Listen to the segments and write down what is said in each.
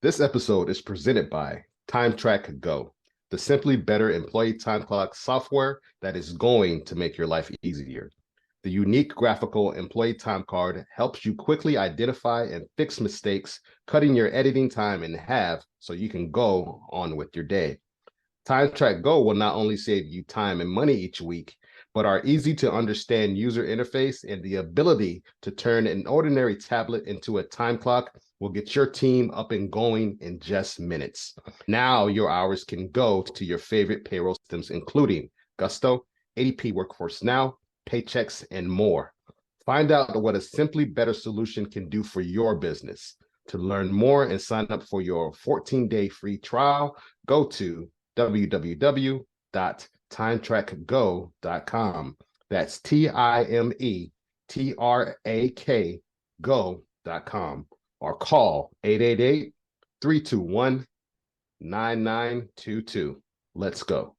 This episode is presented by TimeTrakGO, the simply better employee time clock software that is going to make your life easier. The unique graphical employee time card helps you quickly identify and fix mistakes, cutting your editing time in half so you can go on with your day. TimeTrakGO will not only save you time and money each week, but our easy to understand user interface and the ability to turn an ordinary tablet into a time clock will get your team up and going in just minutes. Now your hours can go to your favorite payroll systems, including Gusto, ADP Workforce Now, Paychecks, and more. Find out what a simply better solution can do for your business. To learn more and sign up for your 14-day free trial, go to www.timetrakgo.com. That's TimeTrak go.com or call 888-321-9922. Let's go.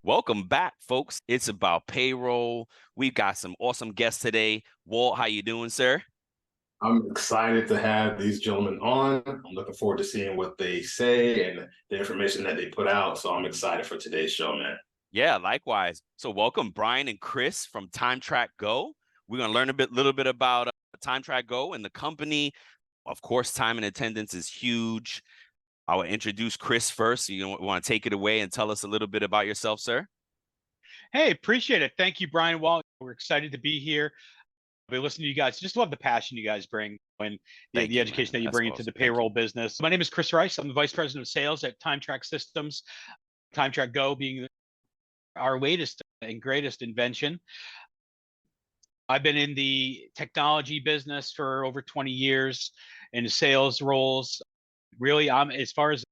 Welcome back, folks. It's about payroll. We've got some awesome guests today. Walt, how you doing, sir? I'm excited to have these gentlemen on. I'm looking forward to seeing what they say and the information that they put out. So I'm excited for today's show, man. Yeah, likewise. So welcome, Brian and Chris from TimeTrakGO. We're going to learn a little bit about TimeTrakGO and the company. Of course, time and attendance is huge. I will introduce Chris first. You want to take it away and tell us a little bit about yourself, sir? Hey, appreciate it. Thank you, Brian. Walt. We're excited to be here. I've been listening to you guys. Just love the passion you guys bring and the education that you bring into the payroll business. My name is Chris Rice. I'm the Vice President of Sales at TimeTrak Systems. TimeTrakGO being our latest and greatest invention. I've been in the technology business for over 20 years in sales roles. Really, as far as it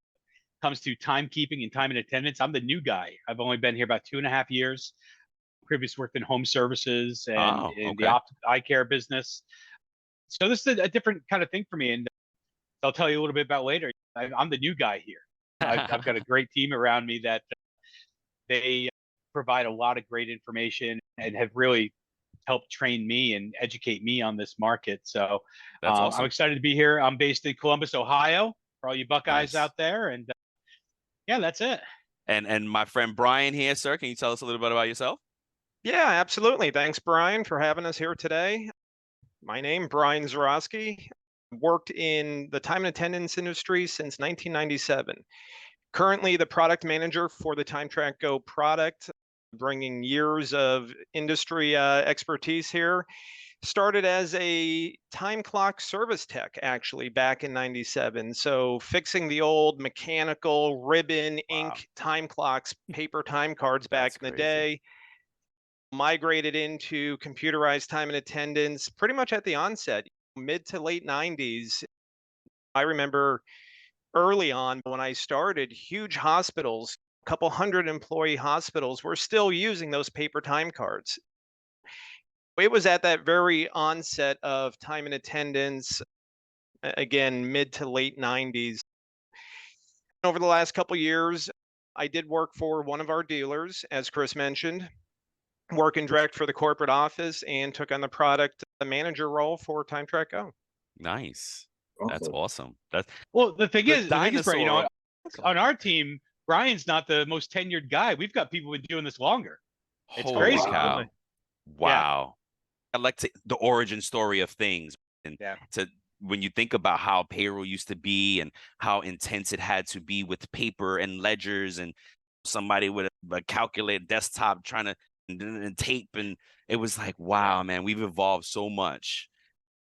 comes to timekeeping and time and attendance, I'm the new guy. I've only been here about 2.5 years. Previously worked in home services and in the eye care business. So this is a different kind of thing for me, and I'll tell you a little bit about later. I'm the new guy here. I've got a great team around me that they provide a lot of great information and have really helped train me and educate me on this market. So that's awesome. I'm excited to be here. I'm based in Columbus, Ohio, for all you Buckeyes out there, and yeah, that's it. And my friend Brian here, sir, can you tell us a little bit about yourself? Yeah, absolutely. Thanks, Brian, for having us here today. My name, Brian Zurawski. Worked in the time and attendance industry since 1997. Currently the product manager for the TimeTrakGO product, bringing years of industry expertise here. Started as a time clock service tech, actually, back in 97. So fixing the old mechanical ribbon, ink time clocks, paper time cards back in the day. Migrated into computerized time and attendance pretty much at the onset, mid to late 90s. I remember early on when I started, huge hospitals, a couple hundred employee hospitals were still using those paper time cards. It was at that very onset of time and attendance, again, mid to late 90s. Over the last couple years, I did work for one of our dealers, as Chris mentioned, working direct for the corporate office, and took on the product manager role for TimeTrakGO. Nice. That's awesome. Well, the thing is, Brian, you know, on our team, Brian's not the most tenured guy. We've got people who've been doing this longer. It's crazy. Cow. Wow. I like the origin story of things, and when you think about how payroll used to be and how intense it had to be with paper and ledgers and somebody with a calculator desktop trying to and tape, and it was like, wow, man, we've evolved so much.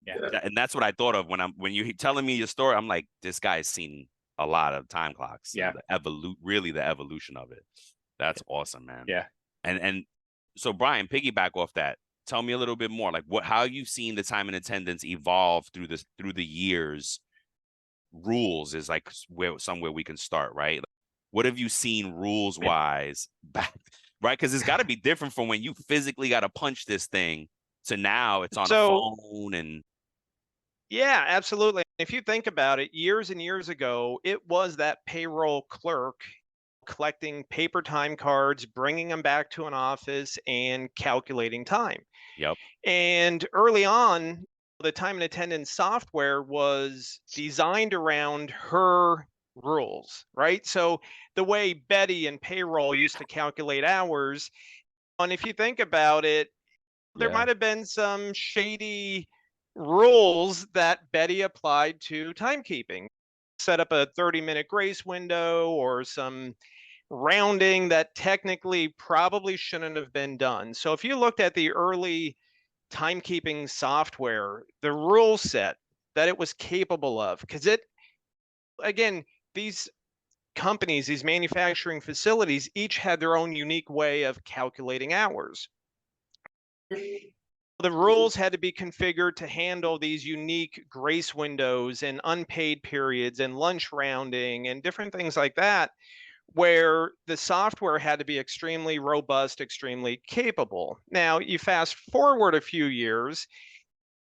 And that's what I thought of when you're telling me your story. I'm like, this guy's seen a lot of time clocks. Really the evolution of it. That's awesome, man. Yeah. And so Brian, piggyback off that, tell me a little bit more, like how you've seen the time and attendance evolve through the years. Rules is like somewhere we can start, right? What have you seen rules wise back? Right, because it's got to be different from when you physically got to punch this thing to now it's on a phone. And yeah, absolutely. If you think about it, years and years ago, it was that payroll clerk collecting paper time cards, bringing them back to an office, and calculating time. Yep. And early on, the time and attendance software was designed around her rules, right? So the way Betty and payroll used to calculate hours, and if you think about it, there Yeah. might have been some shady rules that Betty applied to timekeeping. Set up a 30-minute grace window or some rounding that technically probably shouldn't have been done. So if you looked at the early timekeeping software, the rule set that it was capable of, because it, again, these companies, these manufacturing facilities, each had their own unique way of calculating hours. The rules had to be configured to handle these unique grace windows and unpaid periods and lunch rounding and different things like that, where the software had to be extremely robust, extremely capable. Now, you fast forward a few years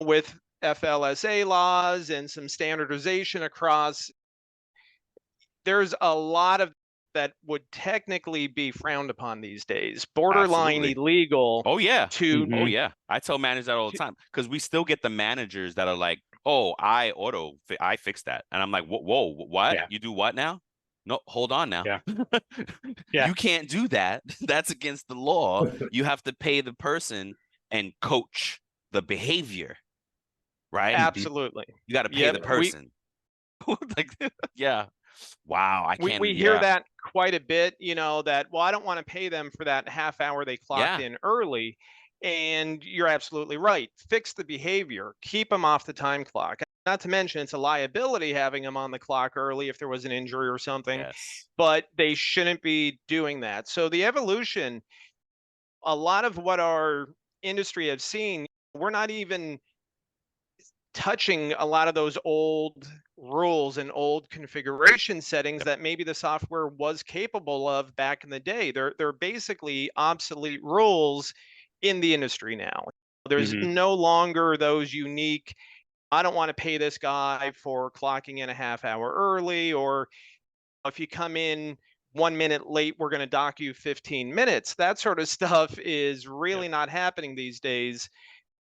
with FLSA laws and some standardization across, there's a lot of that would technically be frowned upon these days, borderline Absolutely. illegal. Oh yeah. To Oh yeah. I tell managers that all the time because we still get the managers that are like, "Oh, I fixed that," and I'm like, "Whoa, what? Yeah. You do what now? No, hold on now. Yeah. Yeah. You can't do that. That's against the law. You have to pay the person and coach the behavior, right? absolutely. You got to pay Yep, the person. Like, yeah. Wow. I can't. we hear that quite a bit, that, well, I don't want to pay them for that half hour they clocked Yeah. in early. And you're absolutely right. Fix the behavior, keep them off the time clock. Not to mention, it's a liability having them on the clock early if there was an injury or something, Yes. but they shouldn't be doing that. So the evolution, a lot of what our industry has seen, we're not even touching a lot of those old rules and old configuration settings that maybe the software was capable of back in the day. They're basically obsolete rules in the industry now. There's no longer those unique, I don't want to pay this guy for clocking in a half hour early, or if you come in 1 minute late, we're going to dock you 15 minutes. That sort of stuff is really not happening these days.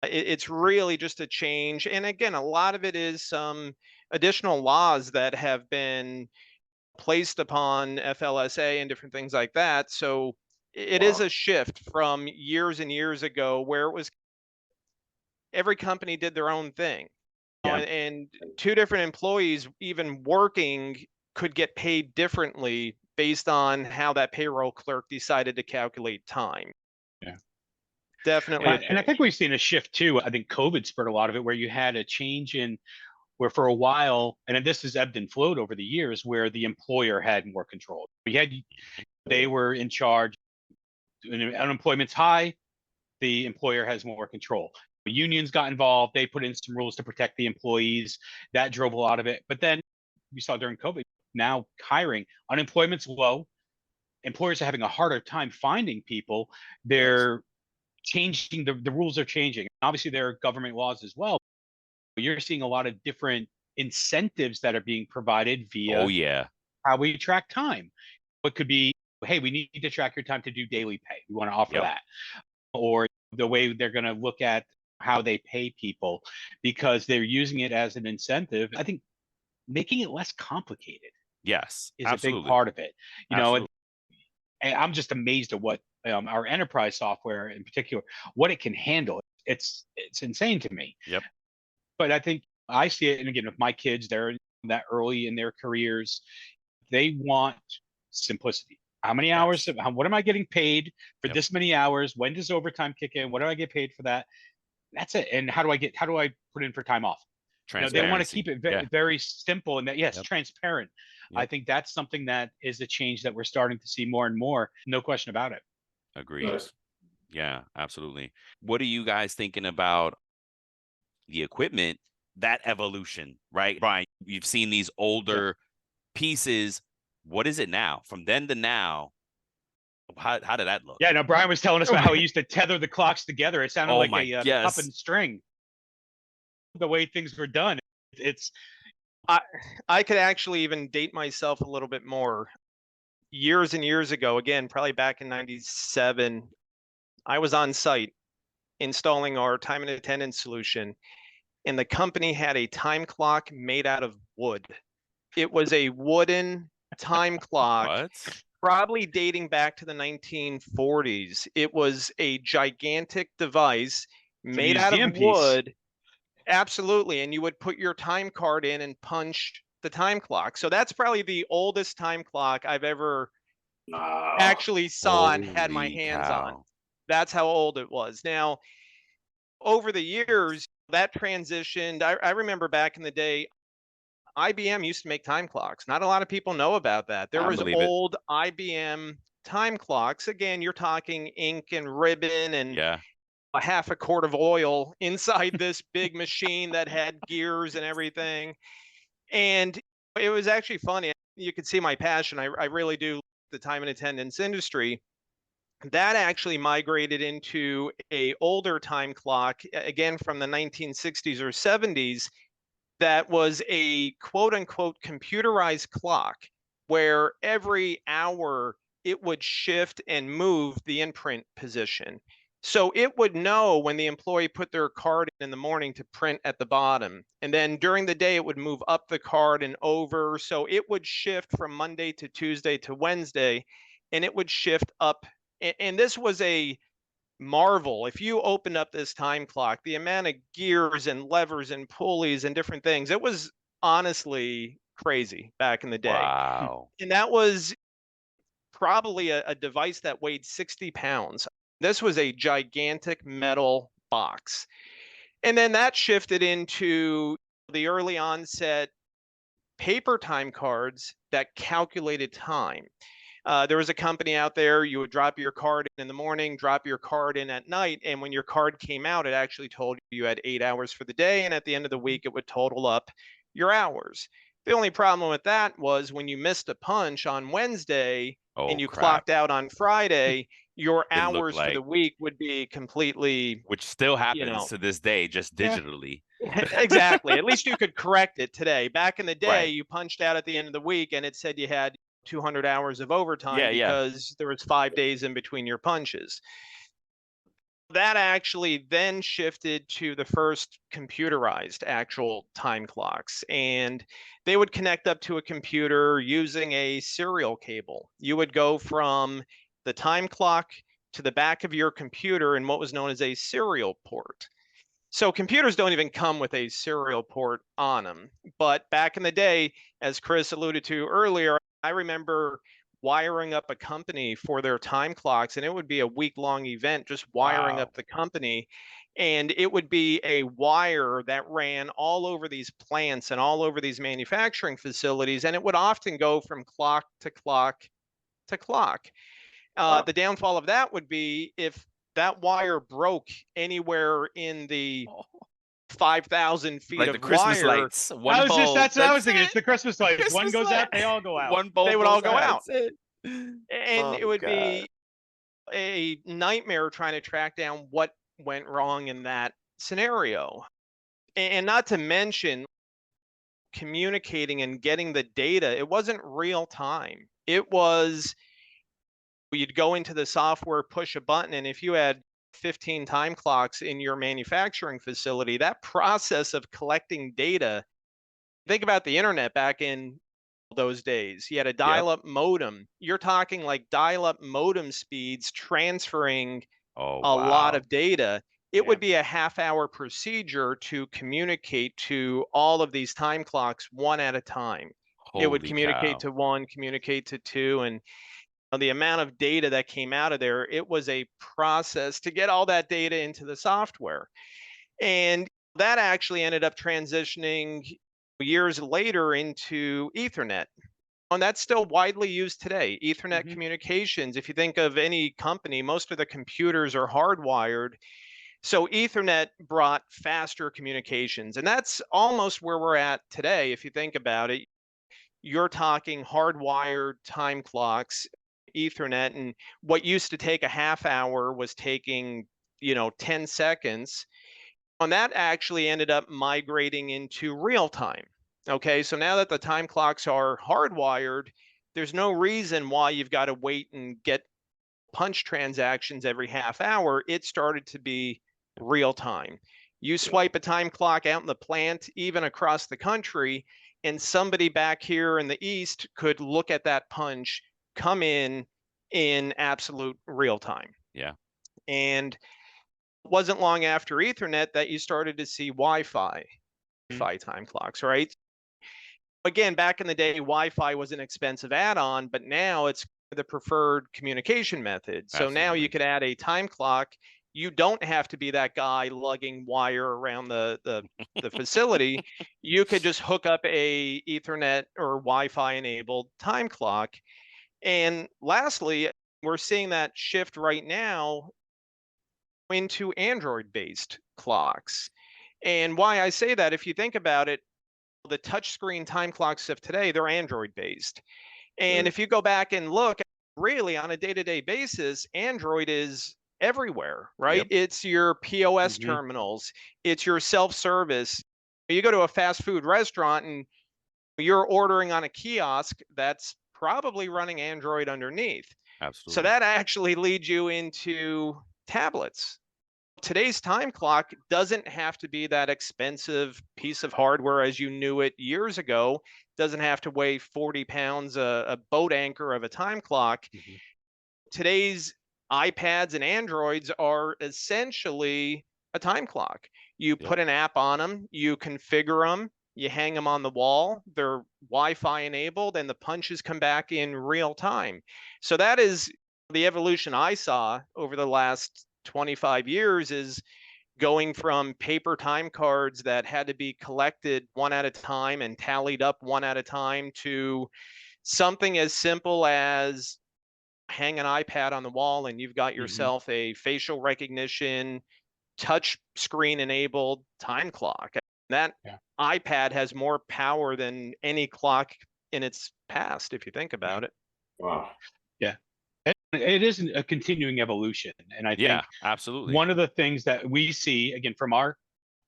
It's really just a change. And again, a lot of it is some additional laws that have been placed upon FLSA and different things like that. So it is a shift from years and years ago where it was every company did their own thing. And two different employees, even working, could get paid differently based on how that payroll clerk decided to calculate time. Yeah. Definitely. And I think we've seen a shift too. I think COVID spurred a lot of it, where you had a change in where for a while, and this has ebbed and flowed over the years, where the employer had more control. They were in charge. When unemployment's high, the employer has more control. The unions got involved. They put in some rules to protect the employees. That drove a lot of it. But then we saw during COVID, now hiring, unemployment's low. Employers are having a harder time finding people. They're changing, the rules are changing. Obviously, there are government laws as well. You're seeing a lot of different incentives that are being provided via how we track time. What could be, hey, we need to track your time to do daily pay. We want to offer that. Or the way they're going to look at how they pay people, because they're using it as an incentive. I think making it less complicated is a big part of it. And I'm just amazed at what our enterprise software in particular, what it can handle. It's insane to me. But I think I see it, and again, with my kids, they're that early in their careers, they want simplicity. How many hours? What am I getting paid for this many hours? When does overtime kick in? What do I get paid for that? That's it. And how do I put in for time off? They want to keep it very simple, and that transparent. I think that's something that is a change that we're starting to see more and more. No question about it. Agreed. Nice. Yeah, absolutely. What are you guys thinking about the equipment, that evolution, right? Brian, you've seen these older pieces. What is it now? From then to now, how did that look? Yeah, no, Brian was telling us about how he used to tether the clocks together. It sounded like a cup and string. The way things were done. I could actually even date myself a little bit more. years and years ago, again, probably back in 97, I was on site installing our time and attendance solution, and the company had a time clock made out of wood. It was a wooden time clock, What? probably dating back to the 1940s. It was a gigantic device made out of museum piece. wood. Absolutely. And you would put your time card in and punch the time clock. So that's probably the oldest time clock I've ever actually saw and had my Holy hands on. cow. That's how old it was. Now, over the years, that transitioned. I remember back in the day, IBM used to make time clocks. Not a lot of people know about that. There I was believe it. old IBM time clocks. Again, you're talking ink and ribbon and Yeah. a half a quart of oil inside this big machine that had gears and everything. And it was actually funny. You could see my passion. I really do the time and attendance industry. That actually migrated into a older time clock, again from the 1960s or 70s, that was a quote unquote computerized clock where every hour it would shift and move the imprint position. So it would know when the employee put their card in the morning to print at the bottom. And then during the day, it would move up the card and over. So it would shift from Monday to Tuesday to Wednesday, and it would shift up. And this was a marvel. If you opened up this time clock, the amount of gears and levers and pulleys and different things, it was honestly crazy back in the day. Wow. And that was probably a device that weighed 60 pounds. This was a gigantic metal box. And then that shifted into the early onset paper time cards that calculated time. There was a company out there, you would drop your card in the morning, drop your card in at night, and when your card came out, it actually told you had 8 hours for the day, and at the end of the week, it would total up your hours. The only problem with that was when you missed a punch on Wednesday and you clocked out on Friday, your hours for the week would be completely, which still happens to this day, just digitally. Exactly. At least you could correct it today. Back in the day, you punched out at the end of the week and it said you had 200 hours of overtime because there was 5 days in between your punches. That actually then shifted to the first computerized actual time clocks, and they would connect up to a computer using a serial cable. You would go from the time clock to the back of your computer in what was known as a serial port. So computers don't even come with a serial port on them. But back in the day, as Chris alluded to earlier, I remember wiring up a company for their time clocks, and it would be a week-long event, just wiring up the company. And it would be a wire that ran all over these plants and all over these manufacturing facilities. And it would often go from clock to clock to clock. The downfall of that would be if that wire broke anywhere in the 5,000 feet like of the Christmas wire. lights. One bulb. That's what I was thinking. It's the Christmas lights. Christmas one goes out, they all go out. One bulb they would all go out. And it would be a nightmare trying to track down what went wrong in that scenario. And not to mention communicating and getting the data. It wasn't real time. It was, you'd go into the software, push a button, and if you had 15 time clocks in your manufacturing facility, that process of collecting data, think about the internet back in those days. You had a dial-up modem. You're talking like dial-up modem speeds transferring a lot of data. It would be a half-hour procedure to communicate to all of these time clocks one at a time. It would communicate to one, communicate to two, and the amount of data that came out of there, it was a process to get all that data into the software. And that actually ended up transitioning years later into Ethernet. And that's still widely used today. Ethernet communications, if you think of any company, most of the computers are hardwired. So Ethernet brought faster communications. And that's almost where we're at today. If you think about it, you're talking hardwired time clocks, Ethernet, and what used to take a half hour was taking, 10 seconds. And that actually ended up migrating into real time. Okay, so now that the time clocks are hardwired, there's no reason why you've got to wait and get punch transactions every half hour. It started to be real time. You swipe a time clock out in the plant, even across the country, and somebody back here in the East could look at that punch, come in absolute real time. Yeah. And it wasn't long after Ethernet that you started to see Wi-Fi time clocks, right? Again, back in the day, Wi-Fi was an expensive add-on, but now it's the preferred communication method. So now you could add a time clock. You don't have to be that guy lugging wire around the facility. You could just hook up a Ethernet or Wi-Fi enabled time clock. And lastly, we're seeing that shift right now into Android-based clocks. And why I say that, if you think about it, the touchscreen time clocks of today, they're Android-based. And if you go back and look, really on a day-to-day basis, Android is everywhere, right? Yep. It's your POS terminals, it's your self-service. You go to a fast food restaurant and you're ordering on a kiosk that's probably running Android underneath. Absolutely. So that actually leads you into tablets. Today's time clock doesn't have to be that expensive piece of hardware as you knew it years ago. Doesn't have to weigh 40 pounds, a boat anchor of a time clock. Today's iPads and Androids are essentially a time clock. You put an app on them, you configure them, you hang them on the wall, they're Wi-Fi enabled, and the punches come back in real time. So that is the evolution I saw over the last 25 years, is going from paper time cards that had to be collected one at a time and tallied up one at a time to something as simple as hang an iPad on the wall and you've got yourself a facial recognition, touch screen enabled time clock. That iPad has more power than any clock in its past, if you think about it. Wow. Yeah. It is a continuing evolution. And I think absolutely. one of the things that we see, again, from our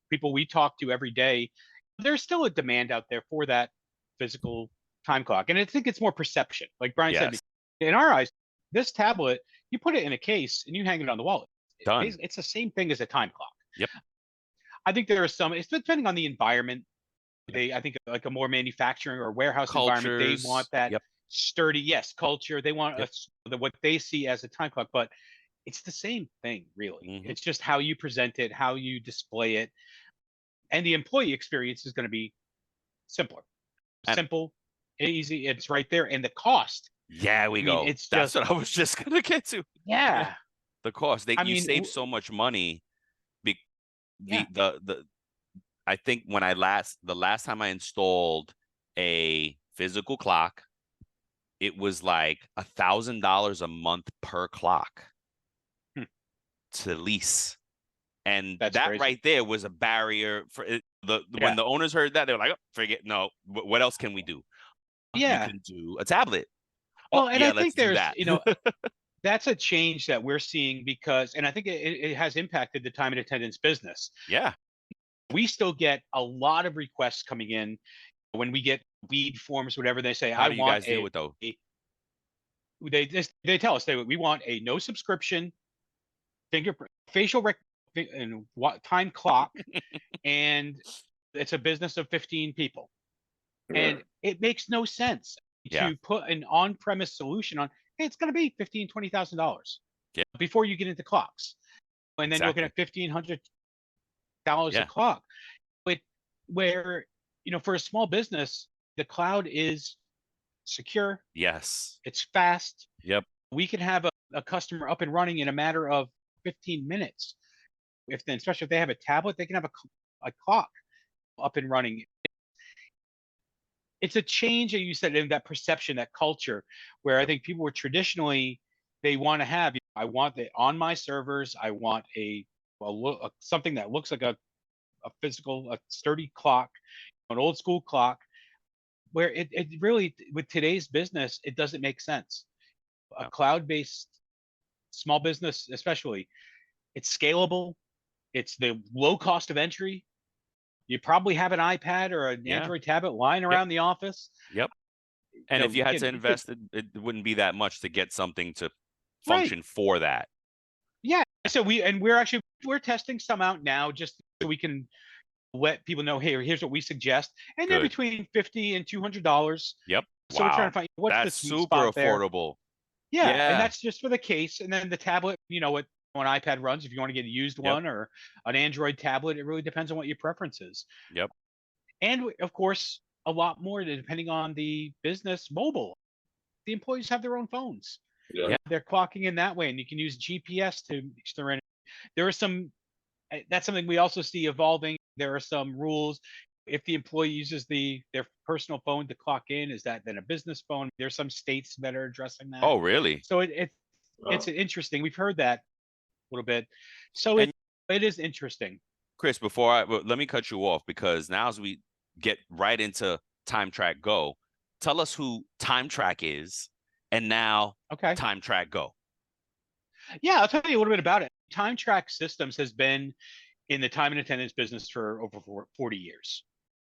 people we talk to every day, there's still a demand out there for that physical time clock. And I think it's more perception. Like Brian said, in our eyes, this tablet, you put it in a case and you hang it on the wall. Done. It's the same thing as a time clock. Yep. I think there are some, it's depending on the environment. I think like a more manufacturing or warehouse environment, they want that sturdy, culture. They want what they see as a time clock, but it's the same thing, really. It's just how you present it, how you display it, and the employee experience is going to be simpler, simple, easy. It's right there, and the cost. That's what I was just going to get to. Yeah, the cost. You save so much money. I think when the last time I installed a physical clock, it was like $1,000 a month per clock to lease. And that's that crazy. Right there was a barrier for it. When the owners heard that, they were like, oh, forget, no, what else can we do? You can do a tablet. Well, and I think there's, that's a change that we're seeing because, and I think it has impacted the time and attendance business. Yeah. We still get a lot of requests coming in when we get lead forms, whatever they say. How do you guys deal with those? They tell us we want a no subscription, fingerprint, facial and time clock, and it's a business of 15 people, and it makes no sense to put an on-premise solution on. Hey, it's going to be $20,000 before you get into clocks, and then you're looking at $1,500 a clock. But where for a small business, the cloud is secure. Yes, it's fast. Yep, we can have a customer up and running in a matter of 15 minutes. Especially if they have a tablet, they can have a clock up and running. It's a change, as you said, in that perception, that culture, where I think people were traditionally, they want to have, I want it on my servers. I want something that looks like a physical, a sturdy clock, an old school clock, where it really, with today's business, it doesn't make sense. A cloud-based small business, especially, it's scalable. It's the low cost of entry. You probably have an iPad or an Android tablet lying around the office. Yep. And if you had to again, invest, it wouldn't be that much to get something to Right. function for that. Yeah. So we're testing some out now just so we can let people know, hey, here's what we suggest. And they're Good. between $50 and $200. Yep. So we're trying Wow. to find what's the That's sweet super spot there. affordable. Yeah, and Yeah. that's just for the case. And then the tablet, what an iPad runs, if you want to get a used one or an Android tablet, it really depends on what your preference is. Yep. And of course, a lot more depending on the business mobile. The employees have their own phones. Yeah. They're clocking in that way, and you can use GPS to reach their end. There are some, that's something we also see evolving. There are some rules. If the employee uses their personal phone to clock in, is that then a business phone? There's some states that are addressing that. Oh, really? So it's interesting. We've heard that a little bit. So And- it is interesting. Chris, let me cut you off, because now as we get right into TimeTrakGO, tell us who TimeTrak is, and now Okay. TimeTrakGO. Yeah, I'll tell you a little bit about it. TimeTrak Systems has been in the time and attendance business for over 40 years.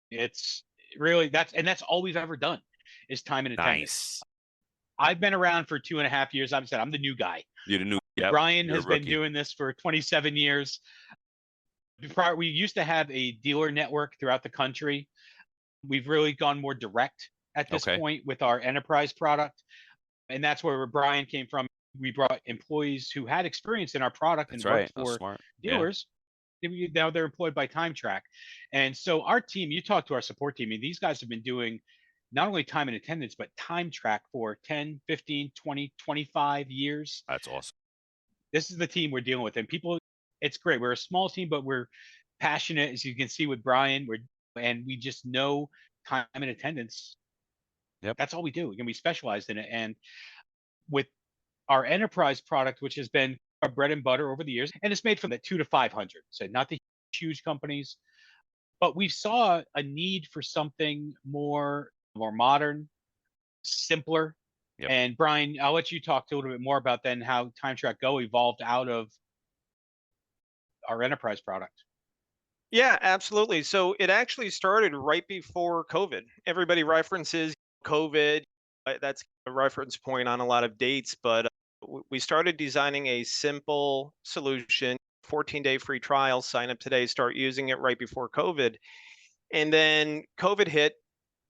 It's really that's all we've ever done is time and attendance. Nice. I've been around for 2.5 years. I'm the new guy. You're the new. Yep. Brian You're a has been rookie. doing this for 27 years. We used to have a dealer network throughout the country. We've really gone more direct at this point with our enterprise product. And that's where Brian came from. We brought employees who had experience in our product and worked for dealers. Now they're employed by TimeTrak. And so our team, you talk to our support team, and these guys have been doing not only time and attendance, but TimeTrak for 10, 15, 20, 25 years. That's awesome. This is the team we're dealing with. And people, it's great. We're a small team, but we're passionate, as you can see with Brian. And we just know time and attendance. Yep. That's all we do. And we specialize in it. And with our enterprise product, which has been our bread and butter over the years, and it's made from the 2 to 500, so not the huge companies, but we saw a need for something more modern, simpler. Yep. And Brian, I'll let you talk a little bit more about then how TimeTrakGO evolved out of our enterprise product. Yeah, absolutely. So it actually started right before COVID. Everybody references COVID. That's a reference point on a lot of dates, but we started designing a simple solution, 14-day free trial, sign up today, start using it right before COVID. And then COVID hit,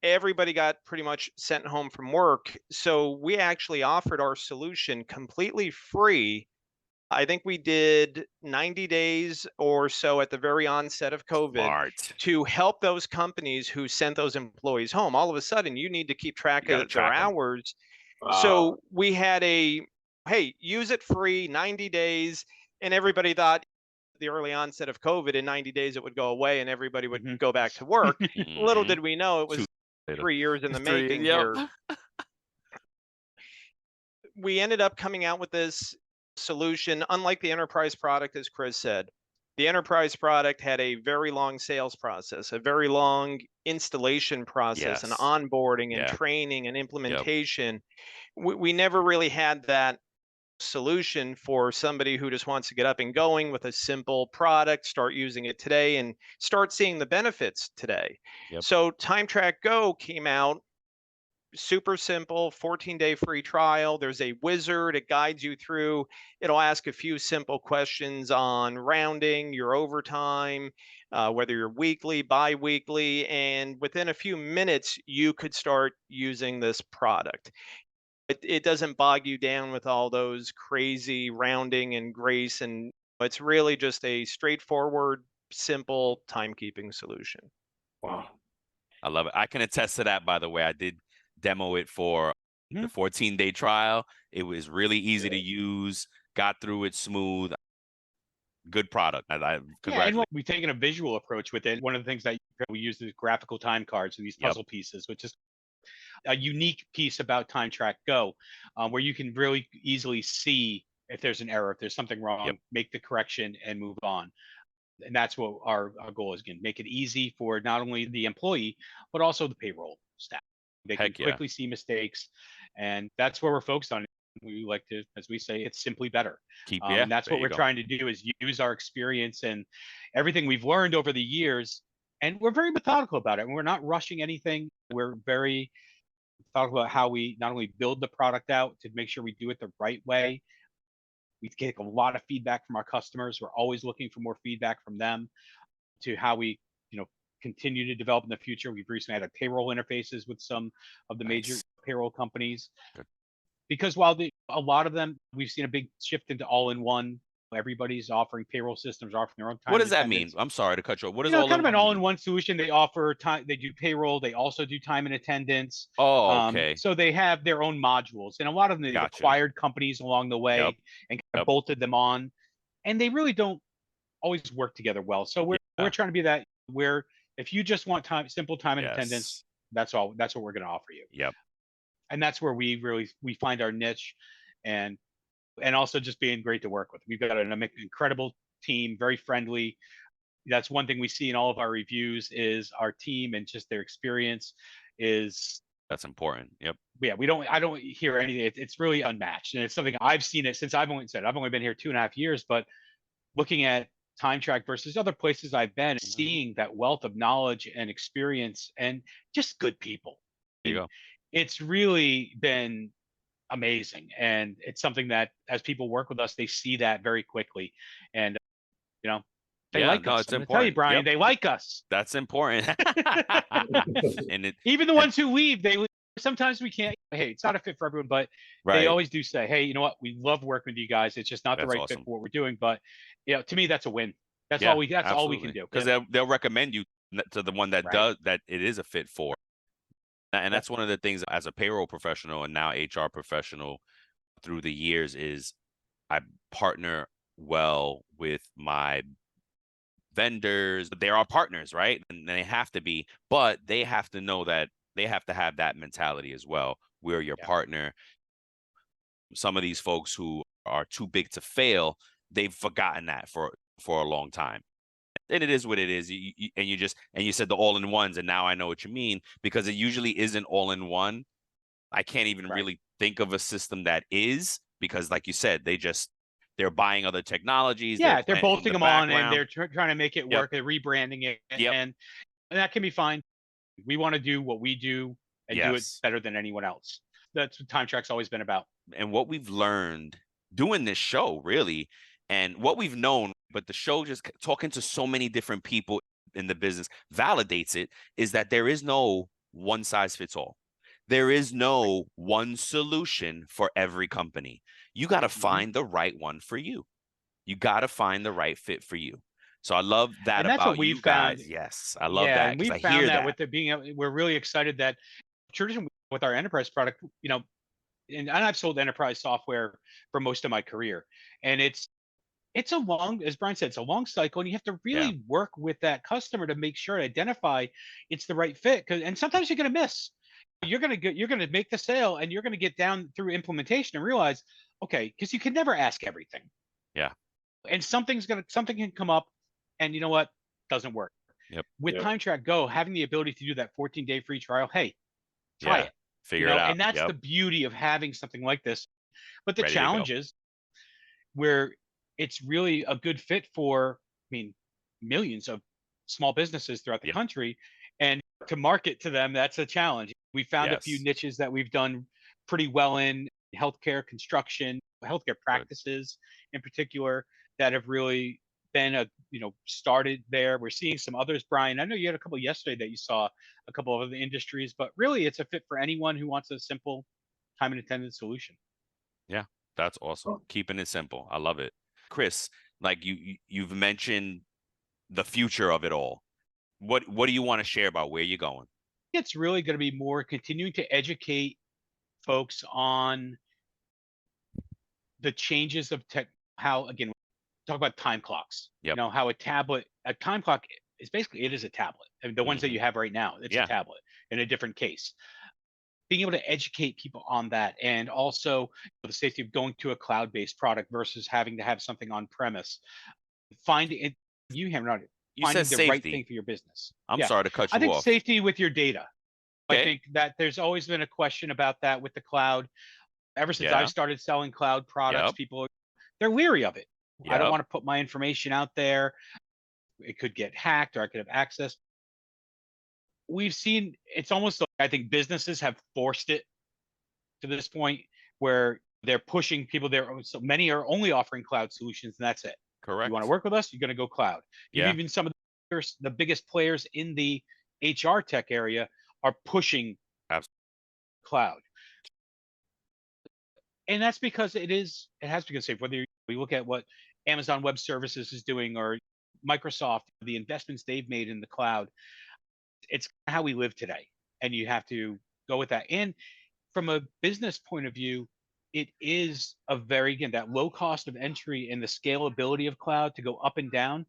everybody got pretty much sent home from work. So we actually offered our solution completely free. I think we did 90 days or so at the very onset of COVID to help those companies who sent those employees home. All of a sudden, you need to keep track of their hours. Wow. So we had hey, use it free, 90 days. And everybody thought the early onset of COVID, in 90 days, it would go away and everybody would go back to work. Little did we know it was 3 years in the making here. We ended up coming out with this solution, unlike the enterprise product, as Chris said. The enterprise product had a very long sales process, a very long installation process, and onboarding and training and implementation. We never really had that solution for somebody who just wants to get up and going with a simple product, start using it today, and start seeing the benefits today. So TimeTrakGO came out. Super simple, 14-day free trial. There's a wizard. It guides you through. It'll ask a few simple questions on rounding, your overtime, whether you're weekly, bi-weekly, and within a few minutes, you could start using this product. It doesn't bog you down with all those crazy rounding and grace, and it's really just a straightforward, simple timekeeping solution. Wow. I love it. I can attest to that, by the way. I did demo it for the 14-day trial. It was really easy to use, got through it smooth. Good product. And we've taken a visual approach with it. One of the things that we use is graphical time cards and these puzzle pieces, which is a unique piece about TimeTrakGO, where you can really easily see if there's an error, if there's something wrong, make the correction and move on. And that's what our goal is, again, make it easy for not only the employee, but also the payroll staff. They can quickly see mistakes, and that's where we're focused on. We like to, as we say, it's simply better. And that's what we're trying to do, is use our experience and everything we've learned over the years. And we're very methodical about it. And we're not rushing anything. We're very Talk about how we not only build the product out to make sure we do it the right way. We get a lot of feedback from our customers. We're always looking for more feedback from them to how we, continue to develop in the future. We've recently added payroll interfaces with some of the major Nice. payroll companies. Good. Because while a lot of them, we've seen a big shift into all-in-one. Everybody's offering payroll systems, offering their own time. What does that mean? I'm sorry to cut you off. What is kind of an all-in-one mean? all-in-one solution. They offer time. They do payroll. They also do time and attendance. Oh, okay. So they have their own modules, and a lot of them they've acquired companies along the way and kind of bolted them on, and they really don't always work together well. So we're trying to be that where if you just want simple time and attendance, that's all. That's what we're going to offer you. Yep. And that's where we find our niche, and also just being great to work with. We've got an incredible team, very friendly. That's one thing we see in all of our reviews is our team and just their experience is. That's important. Yep. Yeah, I don't hear anything. It's really unmatched, and it's something I've seen it since I've only been here 2.5 years, but looking at TimeTrak versus other places I've been, seeing that wealth of knowledge and experience and just good people. There you go. It's really been amazing, and it's something that as people work with us, they see that very quickly, and they like us. It's I'm important. tell you, Brian, they like us. That's important. And even the ones who leave, they leave. Sometimes we can't. Hey, it's not a fit for everyone, but they always do say, "Hey, you know what? We love working with you guys. It's just not the right fit for what we're doing." But to me, that's a win. That's all we. That's all we can do. Because they'll recommend you to the one that does that it is a fit for. And that's one of the things as a payroll professional and now HR professional through the years is I partner well with my vendors. They're our partners, right? And they have to be, but they have to know that they have to have that mentality as well. We're your partner. Some of these folks who are too big to fail, they've forgotten that for a long time. And it is what it is. You said the all-in-ones, and now I know what you mean, because it usually isn't all-in-one. I can't even really think of a system that is, because like you said, they're buying other technologies. Yeah, they're bolting them on, and they're trying to make it work. They're rebranding it, and that can be fine. We want to do what we do and do it better than anyone else. That's what TimeTrak's always been about. And what we've learned doing this show, really, and what we've known, but the show just talking to so many different people in the business validates it, is that there is no one size fits all. There is no one solution for every company. You got to find the right one for you. You got to find the right fit for you. So I love that and that's about what we've you guys. Found. Yes, I love that. And we found that with it being, we're really excited that traditionally with our enterprise product, and I've sold enterprise software for most of my career, and it's a long, as Brian said, it's a long cycle, and you have to really work with that customer to make sure to identify it's the right fit. And sometimes you're going to miss. You're going to make the sale, and you're going to get down through implementation and realize, okay, because you can never ask everything. Yeah. And something can come up, and you know what? Doesn't work. Yep. With TimeTrakGO, having the ability to do that 14-day free trial, hey, try it. Figure it out. And that's the beauty of having something like this. But the challenge is where it's really a good fit for, millions of small businesses throughout the country, and to market to them, that's a challenge. We found a few niches that we've done pretty well in healthcare, construction, healthcare practices in particular, that have really been started there. We're seeing some others. Brian, I know you had a couple yesterday that you saw a couple of other industries, but really it's a fit for anyone who wants a simple time and attendance solution. Yeah, that's awesome. Keeping it simple. I love it. Chris, like you've mentioned the future of it all. What do you want to share about where you're going? It's really going to be more continuing to educate folks on the changes of tech, how, again, talk about time clocks. How a time clock is basically, it is a tablet. I mean, the ones that you have right now, it's a tablet in a different case. Being able to educate people on that, and also the safety of going to a cloud-based product versus having to have something on premise. Finding it, finding the right thing for your business. I'm sorry to cut you off. I think safety with your data. Okay. I think that there's always been a question about that with the cloud. Ever since I started selling cloud products, people, they're leery of it. I don't want to put my information out there. It could get hacked, or I could have access. We've seen it's almost I think businesses have forced it to this point where they're pushing people there. So many are only offering cloud solutions, and that's it. Correct. You want to work with us, you're going to go cloud. Yeah. Even some of the biggest players in the HR tech area are pushing cloud. And that's because it has to be safe. Whether we look at what Amazon Web Services is doing or Microsoft, the investments they've made in the cloud, it's how we live today. And you have to go with that. And from a business point of view, it is again, that low cost of entry and the scalability of cloud to go up and down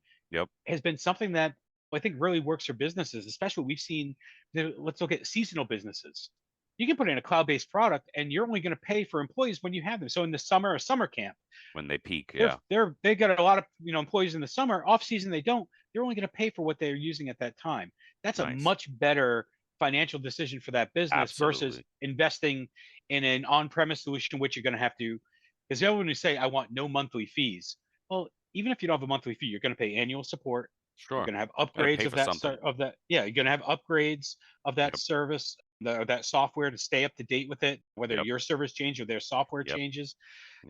has been something that I think really works for businesses, especially we've seen, let's look at seasonal businesses. You can put in a cloud-based product and you're only going to pay for employees when you have them. So in the summer, a summer camp, when they peak, they got a lot of employees in the summer. Off season, they don't. They're only going to pay for what they're using at that time. That's a much better financial decision for that business versus investing in an on-premise solution, which you're going to have to, because everyone who say, I want no monthly fees. Well, even if you don't have a monthly fee, you're going to pay annual support. Sure. You're going to have upgrades of that. Yeah, you're going to have upgrades of that service, that software to stay up to date with it, whether your servers change or their software changes.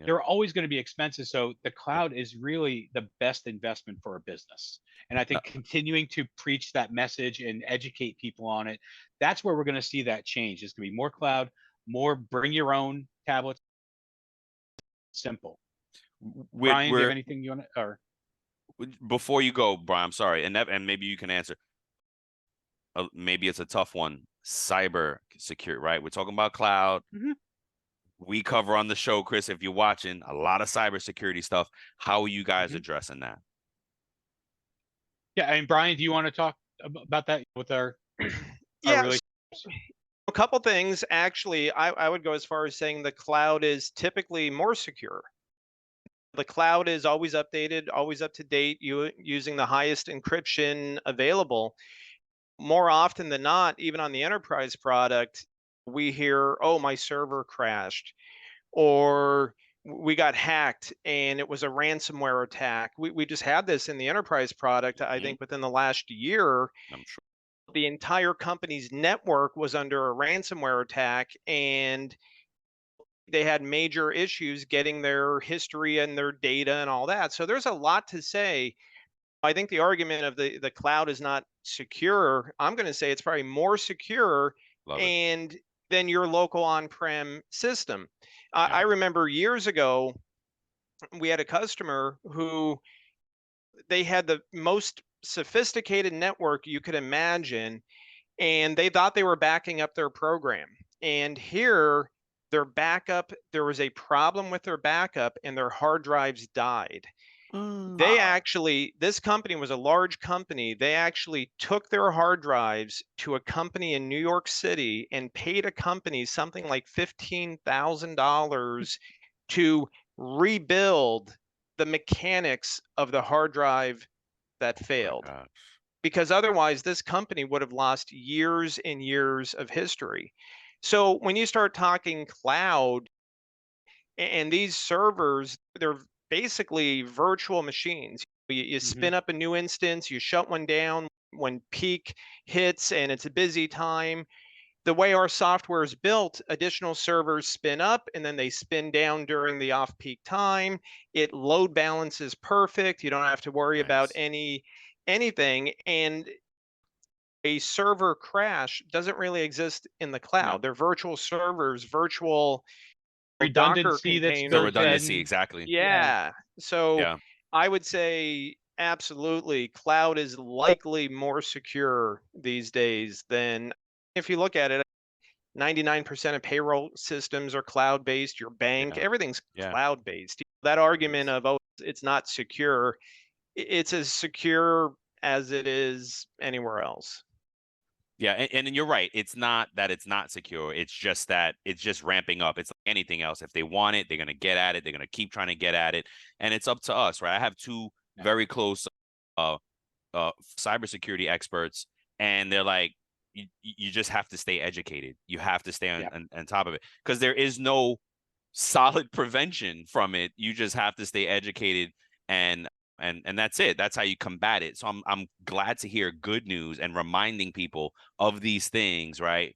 There are always going to be expenses. So the cloud is really the best investment for a business. And I think continuing to preach that message and educate people on it, that's where we're going to see that change. It's going to be more cloud, more bring your own tablets. Simple. Brian, do you have anything you want to, or before you go, Brian? I'm sorry, and maybe you can answer. Maybe it's a tough one. Cyber security, right? We're talking about cloud. We cover on the show, Chris, if you're watching, a lot of cybersecurity stuff. How are you guys addressing that? Yeah, and Brian, do you want to talk about that with our a couple things. Actually, I would go as far as saying the cloud is typically more secure. The cloud is always updated, always up to date, using the highest encryption available. More often than not, even on the enterprise product, we hear, oh, my server crashed, or we got hacked and it was a ransomware attack. We just had this in the enterprise product. I think within the last year, I'm sure the entire company's network was under a ransomware attack, and they had major issues getting their history and their data and all that. So there's a lot to say. I think the argument of the cloud is not secure. I'm going to say it's probably more secure than your local on-prem system. I remember years ago, we had a customer who they had the most sophisticated network you could imagine, and they thought they were backing up their program. And here, their backup, there was a problem with their backup and their hard drives died. They actually, this company was a large company. They actually took their hard drives to a company in New York City and paid a company something like $15,000 to rebuild the mechanics of the hard drive that failed. Because otherwise, this company would have lost years and years of history. So when you start talking cloud and these servers, they're basically virtual machines. You spin up a new instance, you shut one down when peak hits and it's a busy time. The way our software is built, additional servers spin up and then they spin down during the off-peak time. It load balances perfect. You don't have to worry about anything. And a server crash doesn't really exist in the cloud. They're virtual servers, virtual redundancy. That's the redundancy, exactly. So I would say absolutely, cloud is likely more secure these days than, if you look at it, 99% of payroll systems are cloud-based. Your bank, everything's cloud-based. That argument of, oh, it's not secure, it's as secure as it is anywhere else. Yeah, and you're right. It's not that it's not secure. It's just that it's just ramping up. It's like anything else. If they want it, they're going to get at it. They're going to keep trying to get at it. And it's up to us, right? I have two very close cybersecurity experts, and they're like, you just have to stay educated. You have to stay on top of it, because there is no solid prevention from it. You just have to stay educated, and that's it. That's how you combat it. So I'm glad to hear good news and reminding people of these things, right?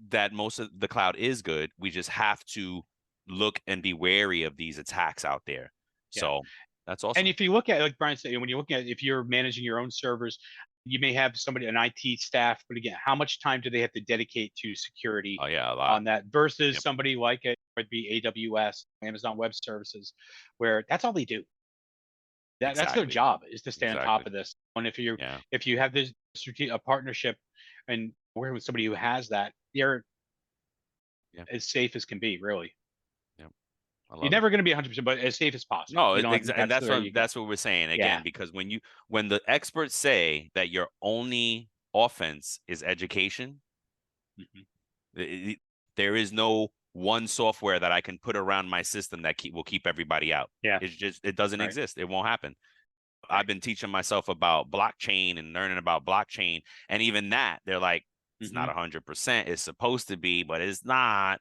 that most of the cloud is good. We just have to look and be wary of these attacks out there. Yeah. So that's awesome. And if you look at, like Brian said, when you're looking at, if you're managing your own servers, you may have somebody, an IT staff, but again, how much time do they have to dedicate to security Oh yeah, a lot. on that versus Yep. somebody like it would be AWS, Amazon Web Services, where that's all they do. That's their Exactly. job, is to stay on top Exactly. of this. And Yeah. if you have this a partnership and working with somebody who has that, you're as safe as can be, really. You're never going to be 100%, but as safe as possible. No, You know, and that's what we're saying again, Yeah. because when the experts say that your only offense is education, there is no one software that I can put around my system that will keep everybody out. Yeah. It doesn't exist. It won't happen. I've been teaching myself about blockchain and learning about blockchain, and even that, they're like, it's not 100%. It's supposed to be, but it's not.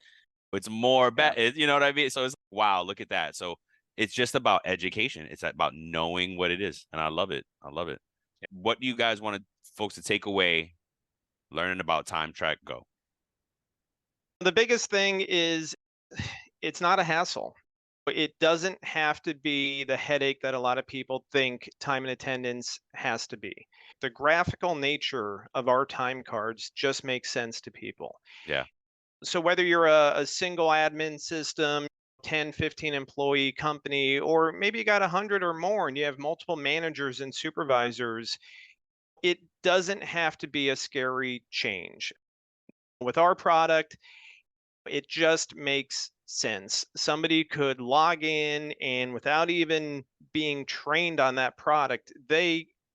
It's more you know what I mean? So it's wow, look at that. So it's just about education. It's about knowing what it is. And I love it. I love it. What do you guys want folks to take away learning about TimeTrakGO? The biggest thing is it's not a hassle. It doesn't have to be the headache that a lot of people think time and attendance has to be. The graphical nature of our time cards just makes sense to people. Yeah. So whether you're a single admin system, 10, 15 employee company, or maybe you got 100 or more and you have multiple managers and supervisors, it doesn't have to be a scary change. With our product, it just makes sense. Somebody could log in and without even being trained on that product,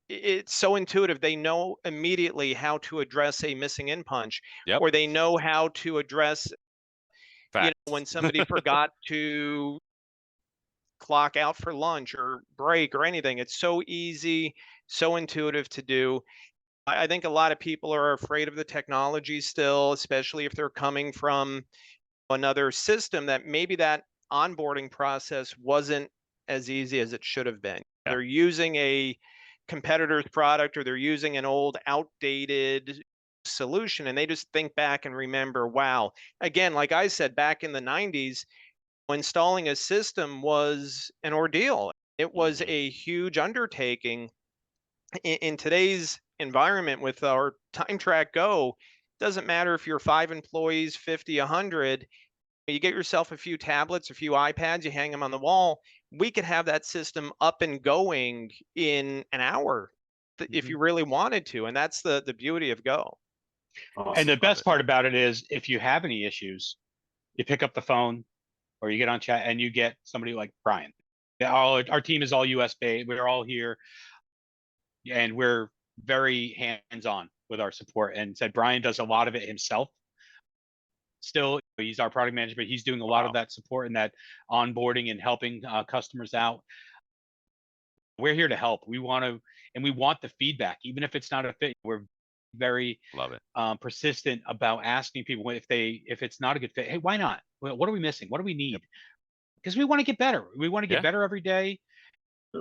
it's so intuitive. They know immediately how to address a missing in punch, or they know how to address when somebody forgot to clock out for lunch or break or anything. It's so easy, so intuitive to do. I think a lot of people are afraid of the technology still, especially if they're coming from another system that maybe that onboarding process wasn't as easy as it should have been. Yeah. They're using a competitor's product or they're using an old outdated solution and they just think back and remember, wow, again, like I said, back in the 90s, installing a system was an ordeal. It was a huge undertaking. In today's environment with our TimeTrakGO, doesn't matter if you're 5 employees, 50, 100, you get yourself a few tablets, a few iPads, you hang them on the wall. We could have that system up and going in an hour if you really wanted to. And that's the beauty of Go. Awesome. And the best part about it is if you have any issues, you pick up the phone or you get on chat and you get somebody like Brian. Our team is all US based. We're all here and we're very hands-on with our support. And said Brian does a lot of it himself. Still, he's our product manager, but he's doing a lot of that support and that onboarding and helping customers out. We're here to help. We want to, and we want the feedback, even if it's not a fit. We're very persistent about asking people if it's not a good fit. Hey, why not? What are we missing? What do we need? Because we want to get better. We want to get better every day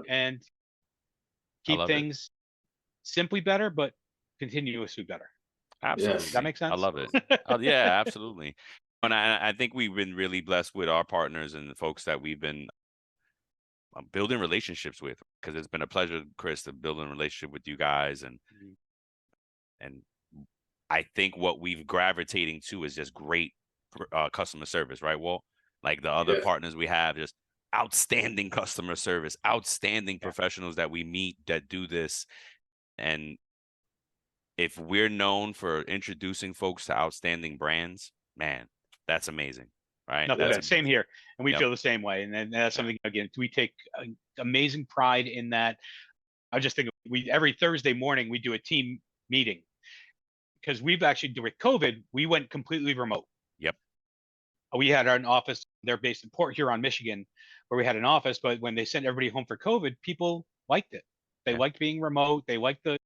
and keep things simply better, but continuously better. Absolutely. Does that make sense? I love it. Yeah, absolutely. And I think we've been really blessed with our partners and the folks that we've been building relationships with, because it's been a pleasure, Chris, to build a relationship with you guys. And I think what we've gravitating to is just great customer service, right, Walt? Like the other partners we have, just outstanding customer service, outstanding professionals that we meet that do this. And if we're known for introducing folks to outstanding brands, man, that's amazing, right? Same here. And we feel the same way. And that's something, again, we take amazing pride in that. I just think every Thursday morning, we do a team meeting because we've actually, with COVID, we went completely remote. Yep. We had an office, they're based in Port Huron, Michigan, where we had an office, but when they sent everybody home for COVID, people liked it. They liked being remote. They liked the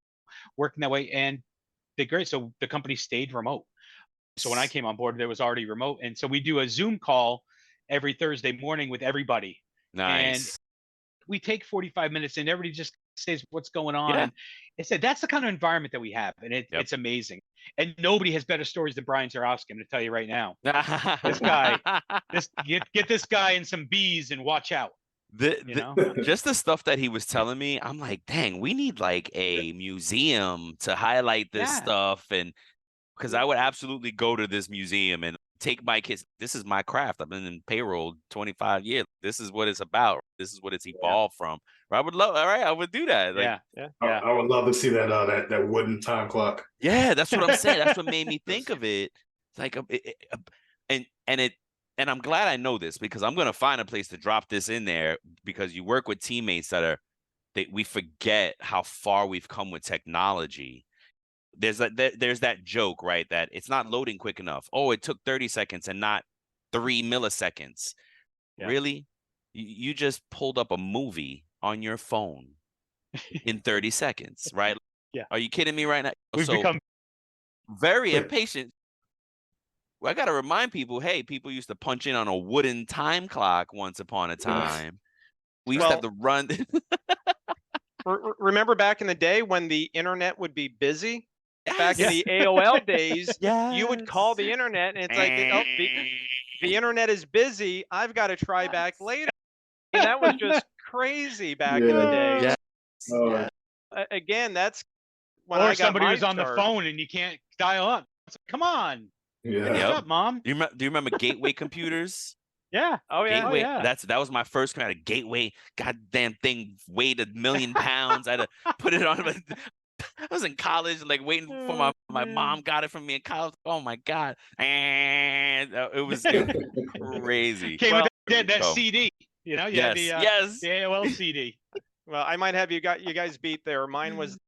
working that way, and they're great. So the company stayed remote. So when I came on board, there was already remote. And so we do a Zoom call every Thursday morning with everybody. Nice. And we take 45 minutes and everybody just says what's going on. Yeah. And it said that's the kind of environment that we have, and it's amazing. And nobody has better stories than Brian Zurawski. I'm going to tell you right now. This guy, get this guy in some bees and watch out. Just the stuff that he was telling me, I'm like, dang, we need like a museum to highlight this stuff. And because I would absolutely go to this museum and take my kids. This is my craft. I've been in payroll 25 years. This is what it's about. This is what it's evolved from. I would love. All right, I would do that. Like, I would love to see that wooden time clock. Yeah, that's what I'm saying. That's what made me think of it. It's like, and I'm glad I know this, because I'm gonna find a place to drop this in there, because you work with teammates that we forget how far we've come with technology. There's that joke, right? That it's not loading quick enough. Oh, it took 30 seconds and not 3 milliseconds. Yeah. Really? You just pulled up a movie on your phone in 30 seconds, right? Yeah. Are you kidding me right now? We've become very impatient. Well, I got to remind people, hey, people used to punch in on a wooden time clock once upon a time. We used to have to run. Remember back in the day when the internet would be busy? Back in the AOL days, you would call the internet and it's like, oh, the internet is busy. I've got to try back later. And that was just crazy back in the day. Yeah. Again, that's when or somebody was on the phone and you can't dial up. Come on. Yeah. What's up, Mom? Do you remember gateway computers? Yeah. Oh yeah. Gateway. Oh, yeah. That was my first kind of gateway. Goddamn thing weighed 1,000,000 pounds. I had to put it on. I was in college, like waiting for my mom got it from me in college. Oh my God. And it was crazy. Came with that CD. You know, you had the AOL CD. Well, I might have you guys beat there. Mine was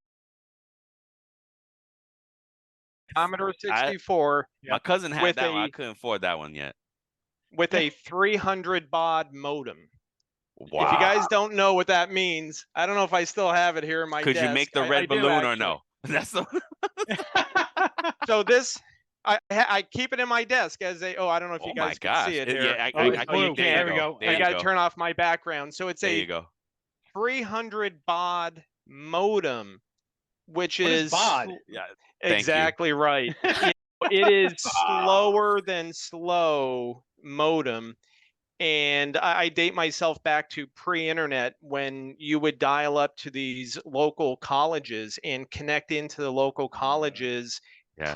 Commodore 64. My cousin had that one. I couldn't afford that one yet. With a 300 baud modem. Wow. If you guys don't know what that means, I don't know if I still have it here in my desk. Could you make the red balloon or no? That's the So this, I keep it in my desk as a. Oh, I don't know if you guys can see it here. Yeah, you can. There we go. I got to turn off my background. So it's there you go. 300 baud modem, which what is baud? Yeah, exactly right. It is slower than slow modem. And I date myself back to pre-internet when you would dial up to these local colleges and connect into the local colleges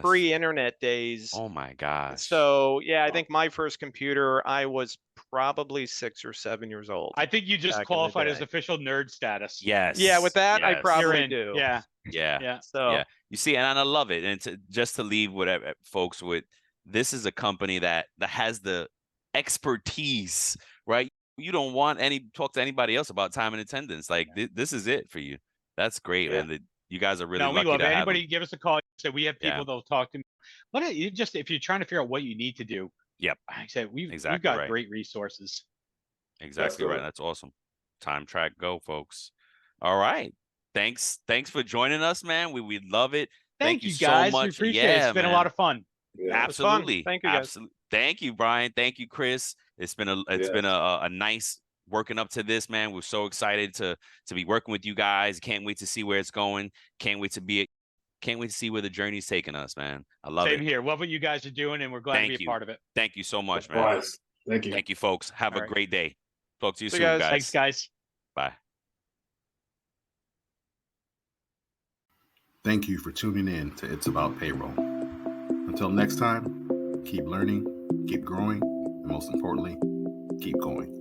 pre-internet days. Oh my gosh. So yeah, I think my first computer, I was probably 6 or 7 years old. I think you just qualified as official nerd status. Yes. Yeah, with that, I probably do. Yeah. Yeah. So yeah. You see, and I love it. And just to leave folks with, this is a company that has the expertise, right? You don't want talk to anybody else about time and attendance. Like this is it for you. That's great, man. You guys are really lucky we love to it. have Anybody give us a call. So we have people that'll talk to me. But if you're trying to figure out what you need to do, like I said, we've got great resources. Exactly right. That's awesome. TimeTrakGO, folks. All right. Thanks for joining us, man. We love it. Thank you guys. so much. We appreciate it. It's been a lot of fun. Yeah. Absolutely. Thank you, guys. Absolutely. Thank you, Brian. Thank you, Chris. It's been a nice working up to this, man. We're so excited to be working with you guys. Can't wait to see where it's going. Can't wait to see where the journey's taking us, man. I love it. Same here. Love what you guys are doing, and we're glad to be a part of it. Thank you so much, man. Thank you. Thank you, folks. Have a great day. Talk to you soon, guys. guys. Thanks, guys. Bye. Thank you for tuning in to It's About Payroll. Until next time, keep learning, keep growing, and most importantly, keep going.